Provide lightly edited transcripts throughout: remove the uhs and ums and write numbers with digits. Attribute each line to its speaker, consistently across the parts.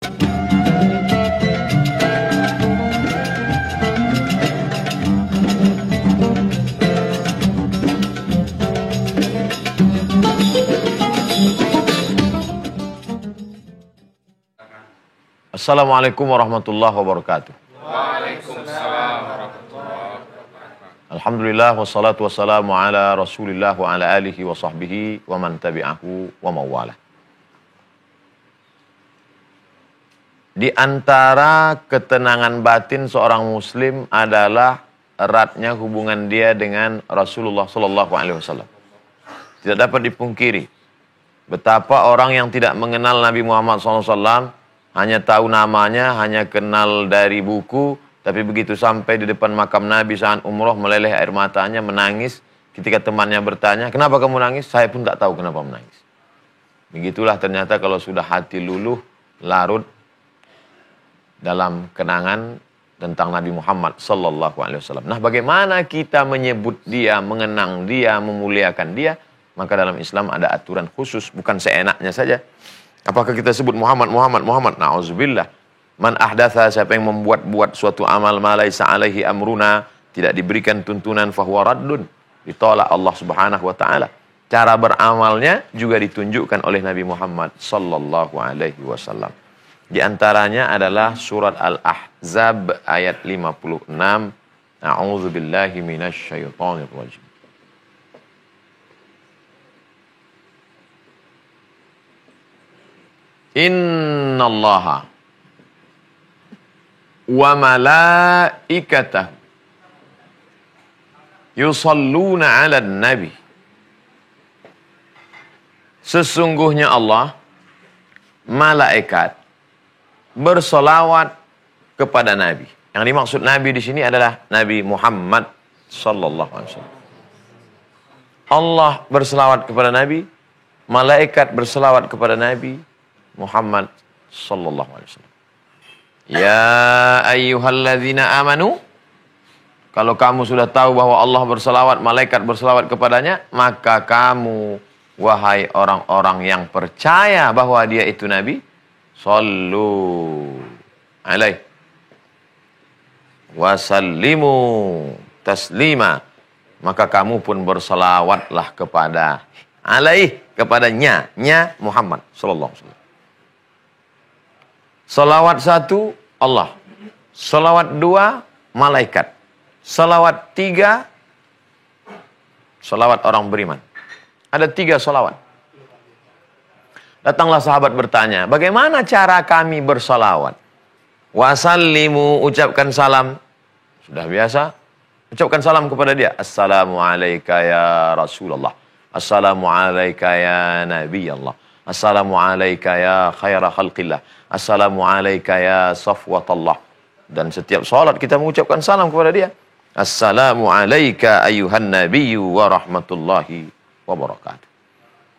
Speaker 1: Assalamualaikum warahmatullahi wabarakatuh.
Speaker 2: Waalaikumsalam warahmatullahi wabarakatuh.
Speaker 1: Alhamdulillah wassalatu wassalamu ala Rasulillah wa ala alihi wa sahbihi wa man tabi'ahu wa mawalah. Di antara ketenangan batin seorang muslim adalah eratnya hubungan dia dengan Rasulullah sallallahu alaihi wasallam. Tidak dapat dipungkiri betapa orang yang tidak mengenal Nabi Muhammad SAW, hanya tahu namanya, hanya kenal dari buku, tapi begitu sampai di depan makam Nabi saat umroh, meleleh air matanya, menangis. Ketika temannya bertanya, kenapa kamu nangis? Saya pun tak tahu kenapa menangis. Begitulah ternyata kalau sudah hati luluh, larut dalam kenangan tentang Nabi Muhammad sallallahu alaihi wasallam. Nah, bagaimana kita menyebut dia, mengenang dia, memuliakan dia? Maka dalam Islam ada aturan khusus, bukan seenaknya saja. Apakah kita sebut Muhammad? Na'udzubillah. Man ahdatha, siapa yang membuat-buat suatu amal ma laisa alaihi amruna, tidak diberikan tuntunan, fahuwa raddun, ditolak Allah Subhanahu wa taala. Cara beramalnya juga ditunjukkan oleh Nabi Muhammad sallallahu alaihi wasallam. Di antaranya adalah surat Al-Ahzab ayat 56. A'udzubillahi minasyaitonir rajim. Innallaha wa malaikatahu yusalluna 'alan nabi. Sesungguhnya Allah, malaikat bersolawat kepada Nabi. Yang dimaksud Nabi di sini adalah Nabi Muhammad sallallahu alaihi wasallam. Allah berselawat kepada Nabi, malaikat berselawat kepada Nabi Muhammad sallallahu alaihi wasallam. Ya ayyuhalladzina amanu, kalau kamu sudah tahu bahwa Allah berselawat, malaikat berselawat kepadanya, maka kamu, wahai orang-orang yang percaya bahwa dia itu Nabi, sallu alaihi wasallimu taslima, maka kamu pun berselawatlah kepada alaihi, kepadanya, Muhammad sallallahu alaihi wasallam. Salawat satu, Allah. Salawat dua, malaikat. Salawat tiga, salawat orang beriman. Ada 3 salawat. Datanglah sahabat bertanya, bagaimana cara kami bersalawat? Wasallimu, ucapkan salam. Sudah biasa. Ucapkan salam kepada dia. Assalamualaikum ya Rasulullah. Assalamualaikum ya Nabi Allah. Assalamualaikum ya khaira khalqillah. Assalamualaikum ya safwatallah. Dan setiap salat kita mengucapkan salam kepada dia. Assalamualaikum ayuhan nabiyyu wa rahmatullahi wa barakatuh.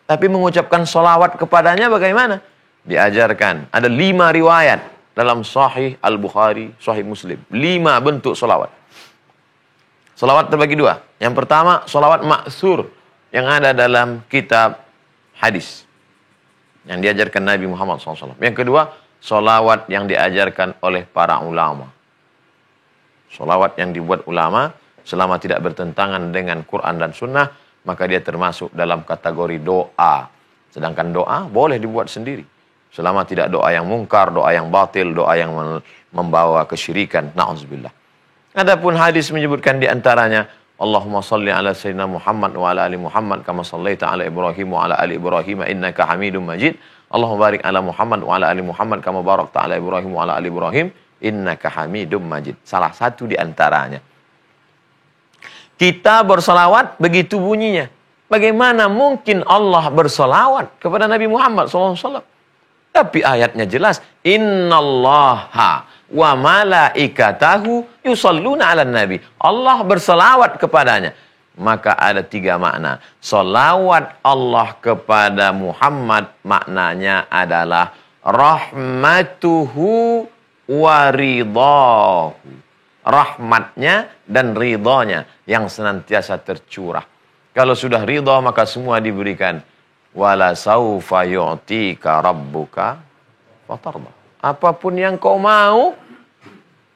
Speaker 1: Tapi mengucapkan salawat kepadanya bagaimana? Diajarkan. Ada 5 riwayat dalam Sahih Al-Bukhari, Sahih Muslim. 5 bentuk salawat. Salawat terbagi 2. Yang pertama, salawat ma'thur yang ada dalam kitab hadis yang diajarkan Nabi Muhammad SAW. Yang kedua, salawat yang diajarkan oleh para ulama. Salawat yang dibuat ulama selama tidak bertentangan dengan Quran dan Sunnah, maka dia termasuk dalam kategori doa. Sedangkan doa boleh dibuat sendiri. Selama tidak doa yang mungkar, doa yang batil, doa yang membawa kesyirikan. Na'udzubillah. Adapun hadis menyebutkan di antaranya, Allahumma salli ala sayyidina Muhammad wa ala ali Muhammad kama sallaita ala Ibrahim wa ala ali Ibrahim innaka Hamidum Majid. Allahumma barik ala Muhammad wa ala ali Muhammad kama barakta ala Ibrahim wa ala ali Ibrahim innaka Hamidum Majid. Salah satu di antaranya. Kita bersalawat begitu bunyinya. Bagaimana mungkin Allah bersalawat kepada Nabi Muhammad SAW? Tapi ayatnya jelas. Innallaha wa malaikatahu yusalluna 'alan nabi. Allah berselawat kepadanya. Maka ada 3 makna. Salawat Allah kepada Muhammad maknanya adalah rahmatuhu wa ridahu. Rahmatnya dan ridhonya yang senantiasa tercurah. Kalau sudah ridha maka semua diberikan. Wala saufa yu'tika rabbuka fatarda. apapun yang kau mau,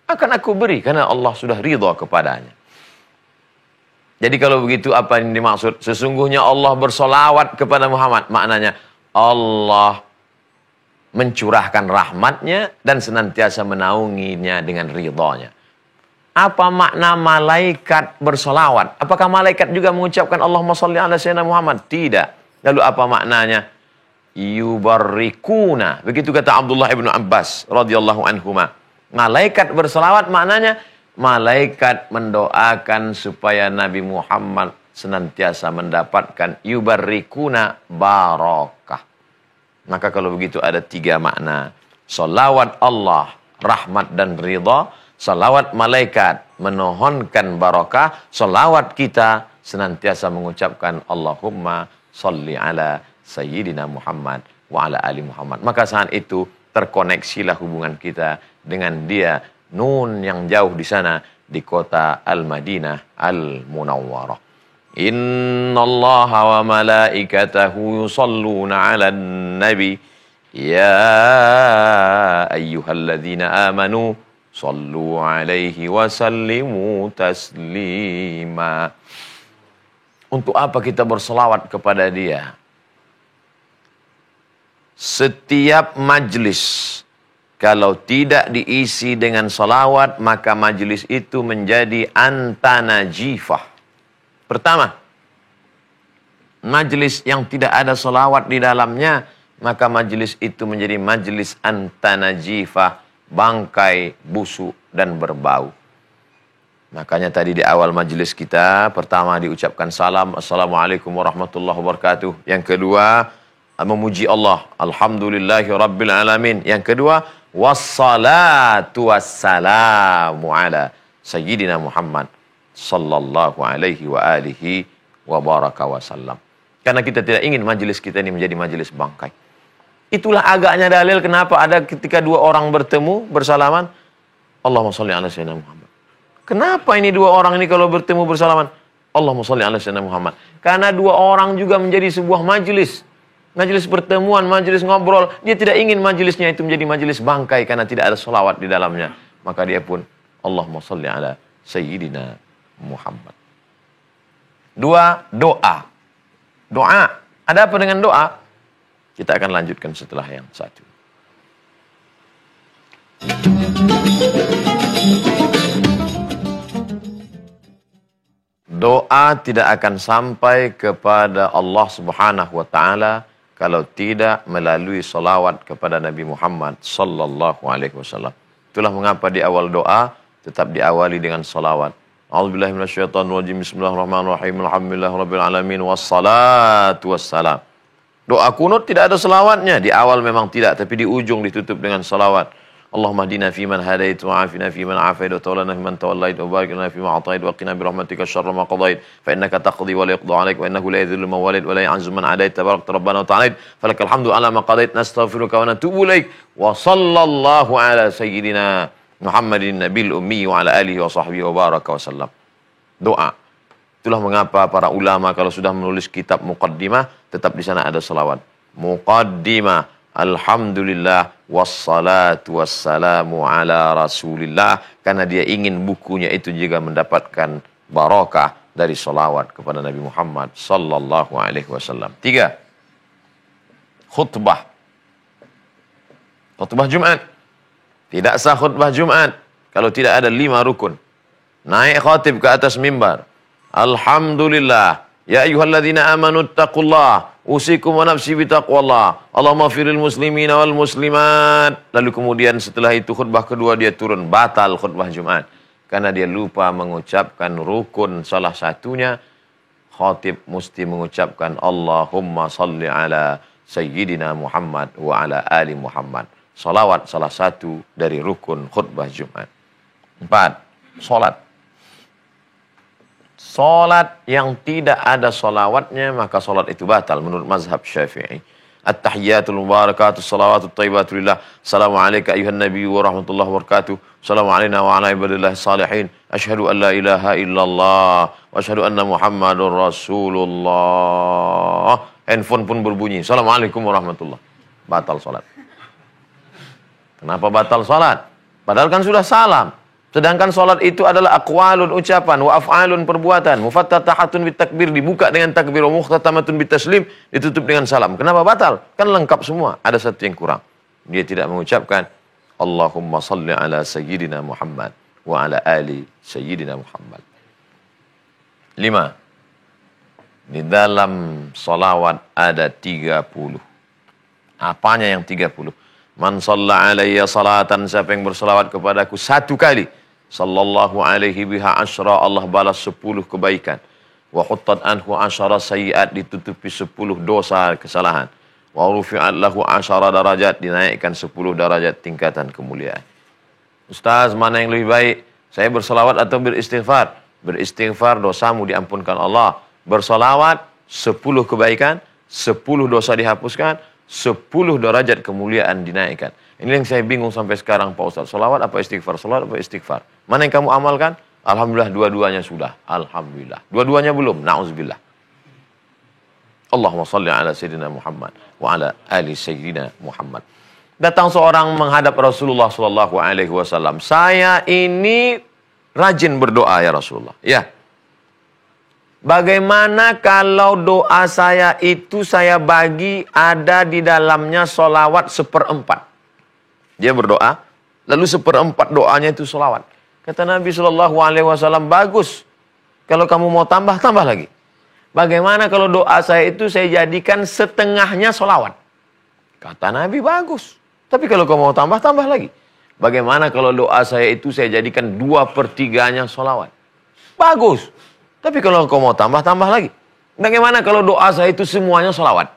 Speaker 1: akan aku beri. Karena Allah sudah ridha kepadanya. Jadi kalau begitu apa yang dimaksud? Sesungguhnya Allah bersolawat kepada Muhammad. Maknanya Allah mencurahkan rahmatnya dan senantiasa menaunginya dengan ridhanya. Apa makna malaikat bersolawat? Apakah malaikat juga mengucapkan Allahumma sholli ala sayyidina Muhammad? Tidak. Lalu apa maknanya? Yubarrikuna. Begitu kata Abdullah ibnu Abbas radhiyallahu anhuma. Malaikat bersolawat maknanya malaikat mendoakan supaya Nabi Muhammad senantiasa mendapatkan yubarrikuna barakah. Maka kalau begitu ada 3 makna. Salawat Allah, rahmat dan ridha. Salawat malaikat, memohonkan barakah. Salawat kita senantiasa mengucapkan Allahumma salli ala Sayyidina Muhammad wa ala ali Muhammad. Maka saat itu terkoneksilah hubungan kita dengan dia. Nun yang jauh di sana di kota Al-Madinah Al-Munawwarah. Innallaha wa malaikatahu yusalluna 'alan nabi ya ayyuhalladzina amanu sallu 'alaihi wa sallimu taslima. Untuk apa kita berselawat kepada dia? Setiap majlis kalau tidak diisi dengan salawat, maka majlis itu menjadi antanajifah. Pertama, majlis yang tidak ada salawat di dalamnya, maka majlis itu menjadi majlis antanajifah, bangkai, busuk, dan berbau. Makanya tadi di awal majlis kita, pertama diucapkan salam, Assalamualaikum warahmatullahi wabarakatuh. Yang kedua, memuji Allah, Alhamdulillahi Rabbil Alamin. Yang kedua, wassalatu wassalamu ala Sayyidina Muhammad sallallahu alaihi wa alihi wa baraka wasallam. Karena kita tidak ingin majelis kita ini menjadi majelis bangkai. Itulah agaknya dalil kenapa ada ketika 2 orang bertemu bersalaman, Allahumma sholli ala Sayyidina Muhammad. Kenapa ini 2 orang ini kalau bertemu bersalaman, Allahumma sholli ala Sayyidina Muhammad? Karena 2 orang juga menjadi sebuah majelis. Majelis pertemuan, majelis ngobrol. Dia tidak ingin majelisnya itu menjadi majelis bangkai karena tidak ada salawat di dalamnya. Maka dia pun Allahumma sholli ala Sayyidina Muhammad. 2, doa. Doa. Ada apa dengan doa? Kita akan lanjutkan setelah yang satu. Doa tidak akan sampai kepada Allah Subhanahu wa taala kalau tidak melalui salawat kepada Nabi Muhammad sallallahu alaihi wasallam. Itulah mengapa di awal doa tetap diawali dengan salawat. A'udzubillahi minasyaitonirrajim. Bismillahirrahmanirrahim. Alhamdulillahirabbil alamin wassalatu wassalam. Doa kunut tidak ada salawatnya. Di awal memang tidak, tapi di ujung ditutup dengan salawat. Allahumma hdina fiman hadait wa afina fiman afait wa tawallana fiman tawallait wa barik lana fima atait wa qina bi rahmatika syarra ma qadait fa innaka taqdi wa la yuqda 'alaik wa innahu la yadhillu man walid wa la yu'azzu man 'adait tabarakta rabbana wa ta'ala falakal hamdu 'ala ma qadait nastaghfiruka wa natubu ilaik wa sallallahu ala sayyidina Muhammadin nabil ummi wa ala alihi wa sahbihi wa baraka wa sallam. Doa. Itulah mengapa para ulama kalau sudah menulis kitab muqaddimah tetap di sana ada salawat. Muqaddimah Alhamdulillah wassalatu wassalamu ala Rasulillah, karena dia ingin bukunya itu juga mendapatkan barakah dari salawat kepada Nabi Muhammad sallallahu alaihi wasallam. 3. Khutbah. Khutbah Jumat. Tidak sah khutbah Jumat kalau tidak ada 5 rukun. Naik khatib ke atas mimbar. Alhamdulillah. Ya ayyuhalladzina amanu taqullah. Usikum wa nafsi bitaqwallah. Allahumma firil muslimina wal muslimat. Lalu kemudian setelah itu khutbah kedua dia turun. Batal khutbah Jumat. Karena dia lupa mengucapkan rukun salah satunya. Khatib mesti mengucapkan Allahumma salli ala Sayyidina Muhammad wa ala ali Muhammad. Salawat salah satu dari rukun khutbah Jumat. 4. Salat. Salat yang tidak ada salawatnya, maka salat itu batal menurut mazhab Syafi'i. At-tahiyyatul mubarakatus salawatut thayyibatu lillah. Assalamu alayka ayuhan nabiyyu wa rahmatullahi wabarakatuh. Assalamu alayna wa ala ibadillahi salihin. Asyhadu an la ilaha illallah wa asyhadu anna Muhammadur Rasulullah. Handphone pun berbunyi. Assalamualaikum warahmatullahi. Batal salat. Kenapa batal salat? Padahal kan sudah salam. Sedangkan salat itu adalah aqwalun ucapan wa af'alun perbuatan. Mufattatahatun bitakbir, dibuka dengan takbir, wa mukhtatamatun bitaslim, ditutup dengan salam. Kenapa batal? Kan lengkap semua. Ada satu yang kurang. Dia tidak mengucapkan Allahumma salli ala sayyidina Muhammad wa ala ali sayyidina Muhammad. 5. Di dalam salawat ada 30. Apanya yang 30? Man shalla alayya salatan, siapa yang bersalawat kepadaku satu kali, sallallahu alaihi biha asyra, Allah balas 10 kebaikan. Wa khuttat anhu asyara sayiat, ditutupi 10 dosa kesalahan. Wa rufi'at lahu asyara darajat, dinaikkan 10 darajat tingkatan kemuliaan. Ustaz, mana yang lebih baik? Saya bersalawat atau beristighfar? Beristighfar, dosamu diampunkan Allah. Bersalawat, 10 kebaikan, 10 dosa dihapuskan, 10 derajat kemuliaan dinaikkan. Ini yang saya bingung sampai sekarang, Pak Ustaz. Salawat apa istighfar? Salawat apa istighfar? Mana yang kamu amalkan? Alhamdulillah, dua-duanya sudah. Alhamdulillah. Dua-duanya belum. Na'udzubillah. Allahumma salli ala Sayyidina Muhammad wa ala ali Sayyidina Muhammad. Datang seorang menghadap Rasulullah SAW. Saya ini rajin berdoa ya Rasulullah. Ya. Bagaimana kalau doa saya itu saya bagi ada di dalamnya solawat 1/4. Dia berdoa, lalu 1/4 doanya itu solawat. Kata Nabi SAW, bagus. Kalau kamu mau tambah, tambah lagi. Bagaimana kalau doa saya itu saya jadikan setengahnya solawat? Kata Nabi, bagus. Tapi kalau kamu mau tambah, tambah lagi. Bagaimana kalau doa saya itu saya jadikan 2/3-nya solawat? Bagus. Tapi kalau kau mau tambah, tambah lagi. Bagaimana kalau doa saya itu semuanya salawat?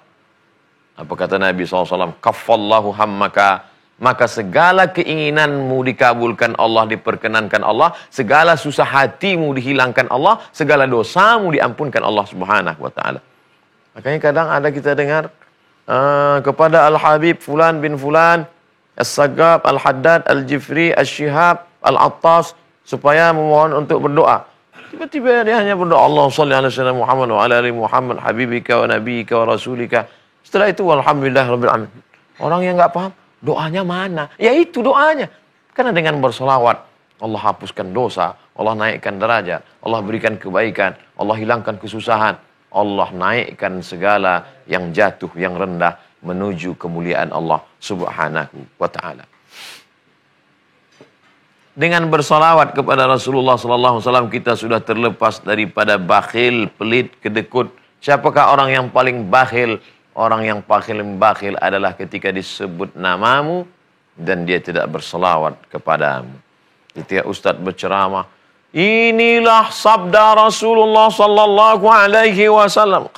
Speaker 1: Apa kata Nabi SAW? Kaffallahu hammaka. Maka segala keinginanmu dikabulkan Allah, diperkenankan Allah. Segala susah hatimu dihilangkan Allah. Segala dosamu diampunkan Allah Subhanahu wa ta'ala. Makanya kadang ada kita dengar kepada Al-Habib Fulan bin Fulan, As-Sagab, Al-Haddad, Al-Jifri, Al-Shihab, Al-Attas, supaya memohon untuk berdoa. Tiba-tiba dia hanya berdoa, Allah salli ala sayyidina Muhammad wa ala ali Muhammad, habibika wa nabiyika wa rasulika. Setelah itu, walhamdulillah rabbil alamin. Orang yang enggak paham, doanya mana? Ya itu doanya. Karena dengan bersolawat, Allah hapuskan dosa, Allah naikkan derajat, Allah berikan kebaikan, Allah hilangkan kesusahan, Allah naikkan segala yang jatuh, yang rendah, menuju kemuliaan Allah Subhanahu wa ta'ala. Dengan bersolawat kepada Rasulullah SAW, kita sudah terlepas daripada bakhil, pelit, kedekut. Siapakah orang yang paling bakhil? Orang yang paling bakhil adalah ketika disebut namamu dan dia tidak bersolawat kepadamu. Ketika Ustaz berceramah, inilah sabda Rasulullah SAW.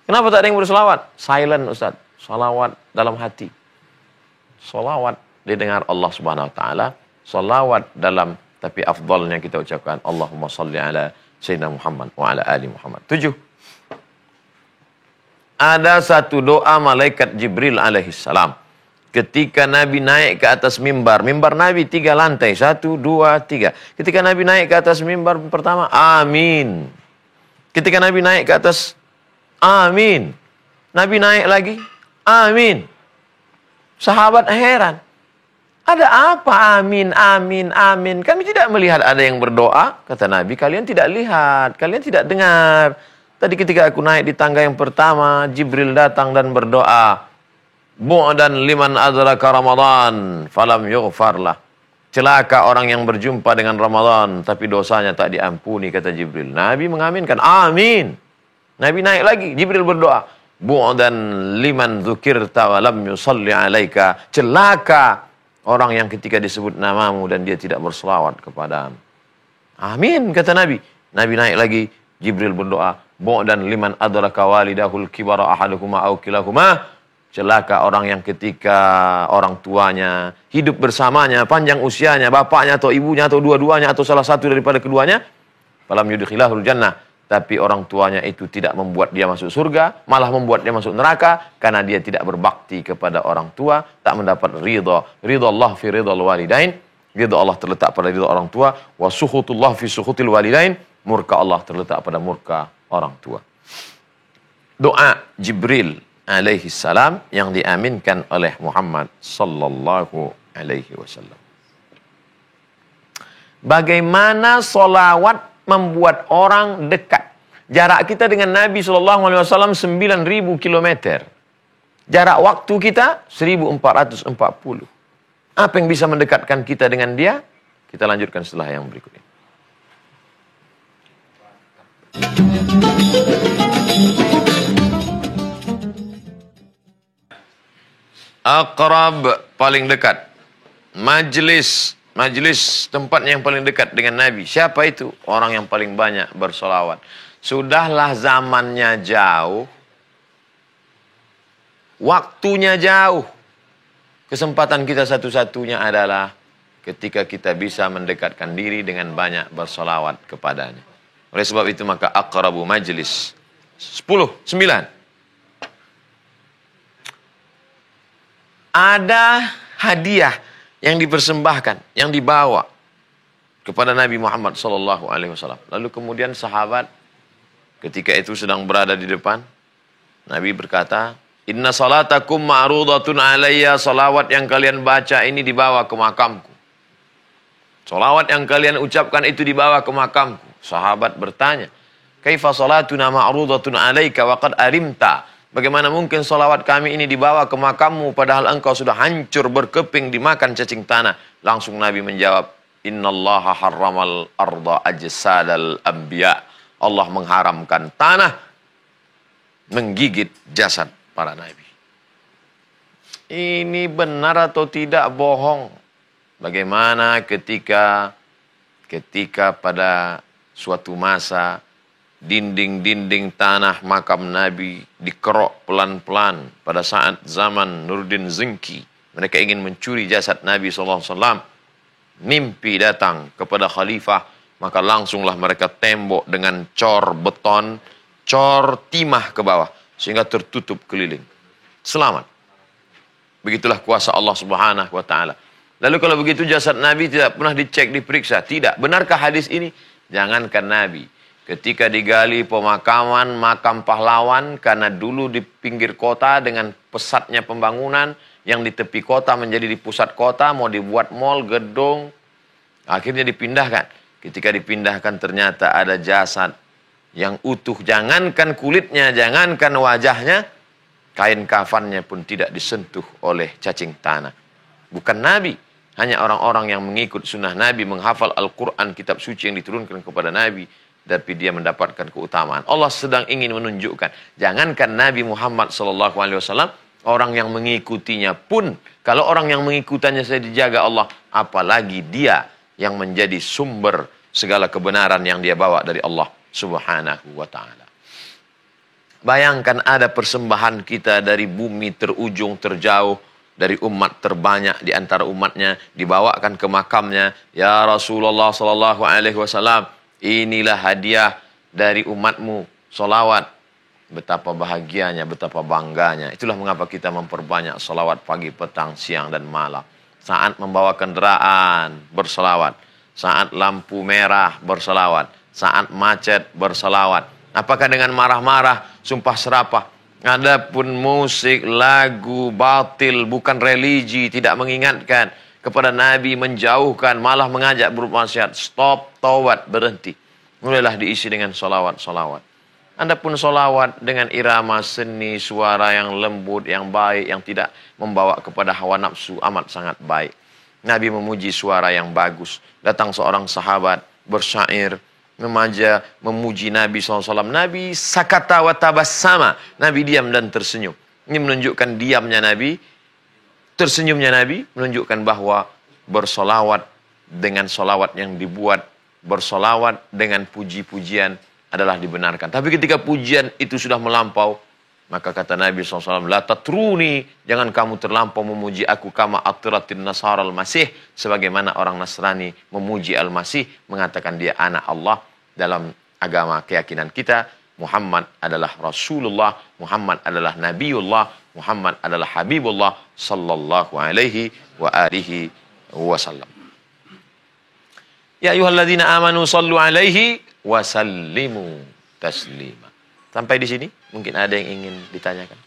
Speaker 1: Kenapa tak ada yang bersolawat? Silent Ustaz. Salawat dalam hati. Salawat didengar Allah Subhanahu wa taala, salawat dalam, tapi afdalnya kita ucapkan Allahumma salli ala Sayyidina Muhammad wa ala ali Muhammad. 7. Ada satu doa malaikat Jibril alaihissalam ketika Nabi naik ke atas mimbar. Mimbar Nabi 3 lantai, 1, 2, 3. Ketika Nabi naik ke atas mimbar pertama, amin. Ketika Nabi naik ke atas, amin. Nabi naik lagi, amin. Sahabat heran. Ada apa? Amin, amin, amin. Kami tidak melihat ada yang berdoa. Kata Nabi, kalian tidak lihat, kalian tidak dengar. Tadi ketika aku naik di tangga yang pertama, Jibril datang dan berdoa. Bu'dan liman adraka Ramadan, falam yughfarlah. Celaka orang yang berjumpa dengan Ramadan, tapi dosanya tak diampuni, kata Jibril. Nabi mengaminkan, amin. Nabi naik lagi, Jibril berdoa. Bu'dan liman dzukirta wa lam yusalli alaika. Celaka orang yang ketika disebut namamu dan dia tidak berselawat kepadamu. Amin, kata Nabi. Nabi naik lagi, Jibril berdoa, bu'dan liman adraka walidahul kibara ahaduhuma aw kilahuma. Celaka orang yang ketika orang tuanya hidup bersamanya, panjang usianya, bapaknya atau ibunya atau dua-duanya atau salah satu daripada keduanya, falam yudkhilahul jannah. Tapi orang tuanya itu tidak membuat dia masuk surga, malah membuat dia masuk neraka karena dia tidak berbakti kepada orang tua, tak mendapat ridha. Ridha Allah fi ridhal walidain. Ridha Allah terletak pada ridha orang tua. Wa sukhutullah fi sukhutil walidain. Murka Allah terletak pada murka orang tua. Doa Jibril alaihi salam yang diaminkan oleh Muhammad sallallahu alaihi wasallam. Bagaimana solawat membuat orang dekat? Jarak kita dengan Nabi sallallahu alaihi wasallam 9.000 kilometer. Jarak waktu kita 1440. Apa yang bisa mendekatkan kita dengan dia? Kita lanjutkan setelah yang berikut ini. Aqrab, paling dekat. Majlis tempat yang paling dekat dengan Nabi. Siapa itu? Orang yang paling banyak bersolawat. Sudahlah zamannya jauh, waktunya jauh. Kesempatan kita satu-satunya adalah ketika kita bisa mendekatkan diri dengan banyak bersolawat kepadanya. Oleh sebab itu maka aqrabu majlis 9. Ada hadiah yang dipersembahkan, yang dibawa kepada Nabi Muhammad SAW. Lalu kemudian sahabat ketika itu sedang berada di depan, Nabi berkata, "Inna salatakum ma'rudatun alayya." Salawat yang kalian baca ini dibawa ke makamku. Salawat yang kalian ucapkan itu dibawa ke makamku. Sahabat bertanya, "Kaifa salatuna ma'rudatun alayka wa qad arimta?" Bagaimana mungkin salawat kami ini dibawa ke makammu padahal engkau sudah hancur berkeping dimakan cacing tanah? Langsung Nabi menjawab, "Innallaha harramal arda ajsadal anbiya." Allah mengharamkan tanah menggigit jasad para nabi. Ini benar atau tidak bohong? Bagaimana ketika pada suatu masa dinding-dinding tanah makam Nabi dikerok pelan-pelan pada saat zaman Nuruddin Zinki. Mereka ingin mencuri jasad Nabi SAW. Mimpi datang kepada khalifah, maka langsunglah mereka tembok dengan cor beton, cor timah ke bawah, sehingga tertutup keliling. Selamat. Begitulah kuasa Allah Subhanahu wa Ta'ala. Lalu kalau begitu jasad Nabi tidak pernah dicek, diperiksa. Tidak. Benarkah hadis ini? Jangankan Nabi. Ketika digali pemakaman makam pahlawan, karena dulu di pinggir kota dengan pesatnya pembangunan, yang di tepi kota menjadi di pusat kota, mau dibuat mal, gedung, akhirnya dipindahkan. Ketika dipindahkan ternyata ada jasad yang utuh, jangankan kulitnya, jangankan wajahnya, kain kafannya pun tidak disentuh oleh cacing tanah. Bukan Nabi, hanya orang-orang yang mengikut sunnah Nabi, menghafal Al-Quran, kitab suci yang diturunkan kepada Nabi, tapi dia mendapatkan keutamaan. Allah sedang ingin menunjukkan, jangankan Nabi Muhammad SAW, orang yang mengikutinya pun, kalau orang yang mengikutannya saja dijaga Allah, apalagi dia yang menjadi sumber segala kebenaran yang dia bawa dari Allah Subhanahu wa Ta'ala. Bayangkan ada persembahan kita dari bumi terujung terjauh, dari umat terbanyak di antara umatnya, dibawakan ke makamnya. Ya Rasulullah SAW, inilah hadiah dari umatmu, solawat. Betapa bahagianya, betapa bangganya. Itulah mengapa kita memperbanyak solawat pagi, petang, siang, dan malam. Saat membawa kendaraan, bersolawat. Saat lampu merah, bersolawat. Saat macet, bersolawat. Apakah dengan marah-marah, sumpah serapah? Adapun musik, lagu, batil, bukan religi, tidak mengingatkan kepada Nabi, menjauhkan, malah mengajak bermaksiat. Stop, taubat, berhenti. Mulailah diisi dengan solawat-solawat. Adapun solawat dengan irama seni, suara yang lembut, yang baik, yang tidak membawa kepada hawa nafsu, amat sangat baik. Nabi memuji suara yang bagus. Datang seorang sahabat bersyair, memuji Nabi SAW. Nabi sakata wa tabassama. Nabi diam dan tersenyum. Ini menunjukkan diamnya Nabi, tersenyumnya Nabi, menunjukkan bahwa bersolawat dengan solawat yang dibuat, bersolawat dengan puji-pujian adalah dibenarkan. Tapi ketika pujian itu sudah melampau, maka kata Nabi SAW, la tatruni, jangan kamu terlampau memuji aku kama atiratin nasara al-masih, sebagaimana orang Nasrani memuji al-masih, mengatakan dia anak Allah. Dalam agama keyakinan kita, Muhammad adalah Rasulullah, Muhammad adalah Nabiullah, Muhammad adalah Habibullah sallallahu alaihi wa alihi wasallam. Ya ayyuhalladzina amanu sallu alaihi wa sallimu taslima. Sampai di sini mungkin ada yang ingin ditanyakan.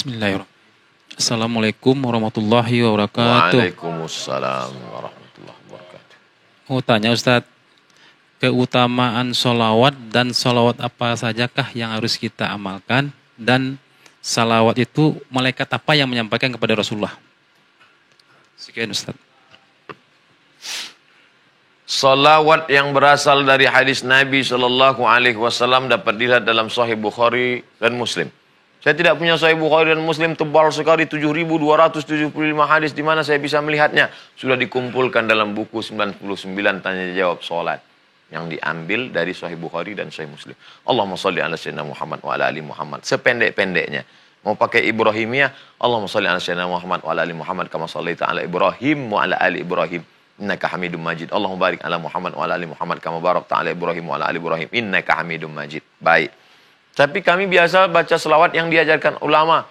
Speaker 3: Bismillahirrahmanirrahim. Assalamualaikum warahmatullahi wabarakatuh.
Speaker 1: Waalaikumsalam warahmatullahi wabarakatuh.
Speaker 3: Mau tanya Ustadz, keutamaan sholawat dan sholawat apa sajakah yang harus kita amalkan? Dan salawat itu malaikat apa yang menyampaikan kepada Rasulullah? Sekian Ustadz.
Speaker 1: Salawat yang berasal dari hadis Nabi SAW dapat dilihat dalam Sahih Bukhari dan Muslim. Saya tidak punya Sahih Bukhari dan Muslim, tebal sekali 7.275 hadis, di mana saya bisa melihatnya. Sudah dikumpulkan dalam buku 99 tanya jawab salat yang diambil dari Sahih Bukhari dan Sahih Muslim. Allahumma shalli ala sayyidina Muhammad wa ala ali Muhammad. Sependek-pendeknya. Mau pakai Ibrahimiyah, Allahumma shalli ala sayyidina Muhammad wa ala ali Muhammad kama shallaita ala Ibrahim wa ala ali Ibrahim innaka Hamidum Majid. Allahumma barik ala Muhammad wa ala ali Muhammad kama barakta ala Ibrahim wa ala ali Ibrahim innaka Hamidum Majid. Baik. Tapi kami biasa baca selawat yang diajarkan ulama.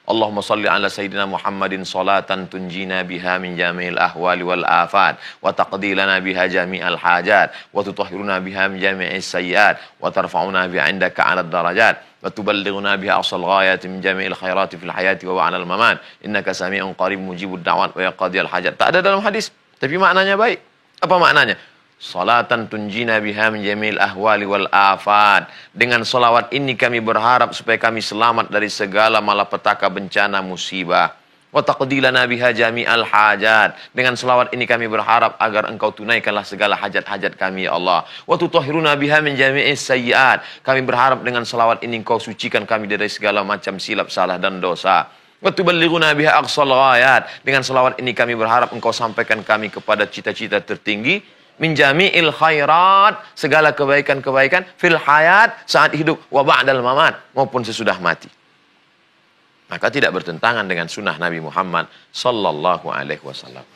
Speaker 1: Allahumma salli ala sayyidina Muhammadin salatan tunjina biha min jami'il ahwali wal afat wa taqdi lana biha jami'al hajat wa tutahhiruna biha min jami'is sayyiat wa tarfa'una biha 'indaka 'alad darajat wa tuballighuna biha aqsal ghayati min jami'il khairati fil hayati wa ba'dal mamat innaka sami'un qarib mujibud da'wat wa yaqdiyal hajat. Tak ada dalam hadis, tapi maknanya baik. Apa maknanya? Salatan tunjina biha min jamil ahwali wal afat. Dengan salawat ini kami berharap supaya kami selamat dari segala malapetaka bencana musibah. Wa taqdilana biha jami'al hajat. Dengan salawat ini kami berharap agar engkau tunaikanlah segala hajat-hajat kami ya Allah. Wa tutahhiruna biha min jami'is sayyiat. Kami berharap dengan salawat ini engkau sucikan kami dari segala macam silap, salah dan dosa. Wa tuballighuna biha aqsal ghayat. Dengan salawat ini kami berharap engkau sampaikan kami kepada cita-cita tertinggi. Min jami'il khairat, segala kebaikan-kebaikan fil hayat, saat hidup, wa ba'dal mamat, maupun sesudah mati. Maka tidak bertentangan dengan sunnah Nabi Muhammad sallallahu alaihi wasallam.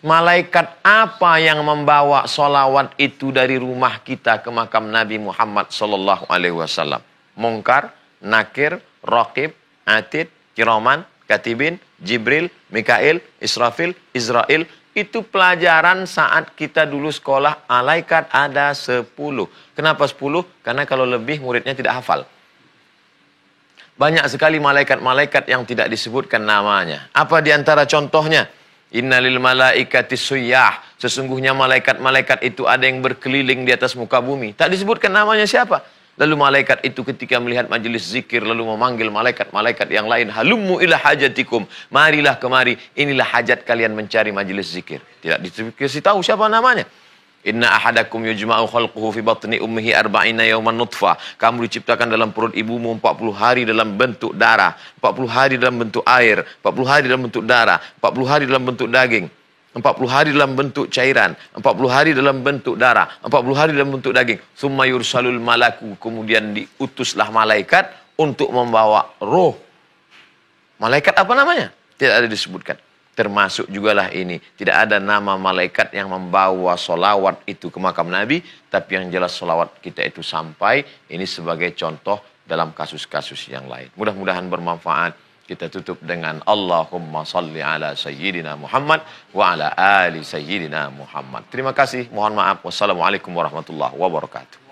Speaker 1: Malaikat apa yang membawa solawat itu dari rumah kita ke makam Nabi Muhammad sallallahu alaihi wasallam? Munkar, Nakir, Raqib, Atid, Kiraman, Katibin, Jibril, Mikail, Israfil, Israel. Itu pelajaran saat kita dulu sekolah, malaikat ada 10. Kenapa 10? Karena kalau lebih muridnya tidak hafal. Banyak sekali malaikat-malaikat yang tidak disebutkan namanya. Apa di antara contohnya? Innalil malaikati suyyah. Sesungguhnya malaikat-malaikat itu ada yang berkeliling di atas muka bumi. Tak disebutkan namanya siapa. Lalu malaikat itu ketika melihat majelis zikir lalu memanggil malaikat-malaikat yang lain, halummu ila hajatikum, marilah kemari, inilah hajat kalian mencari majelis zikir. Tidak dikasih tahu siapa namanya. Inna ahadakum yujma'u khalquhu fi batni ummihi arba'ina yawman nutfah. Kamu diciptakan dalam perut ibumu 40 hari dalam bentuk darah, 40 hari dalam bentuk air, 40 hari dalam bentuk darah, 40 hari dalam bentuk daging. 40 hari dalam bentuk cairan, 40 hari dalam bentuk darah, 40 hari dalam bentuk daging. Summa yursalul malaku, kemudian diutuslah malaikat untuk membawa roh. Malaikat apa namanya? Tidak ada disebutkan. Termasuk jugalah ini, tidak ada nama malaikat yang membawa solawat itu ke makam Nabi, tapi yang jelas solawat kita itu sampai. Ini sebagai contoh dalam kasus-kasus yang lain. Mudah-mudahan bermanfaat. Kita tutup dengan Allahumma salli ala sayyidina Muhammad wa ala ali sayyidina Muhammad. Terima kasih, mohon maaf. Wassalamualaikum warahmatullahi wabarakatuh.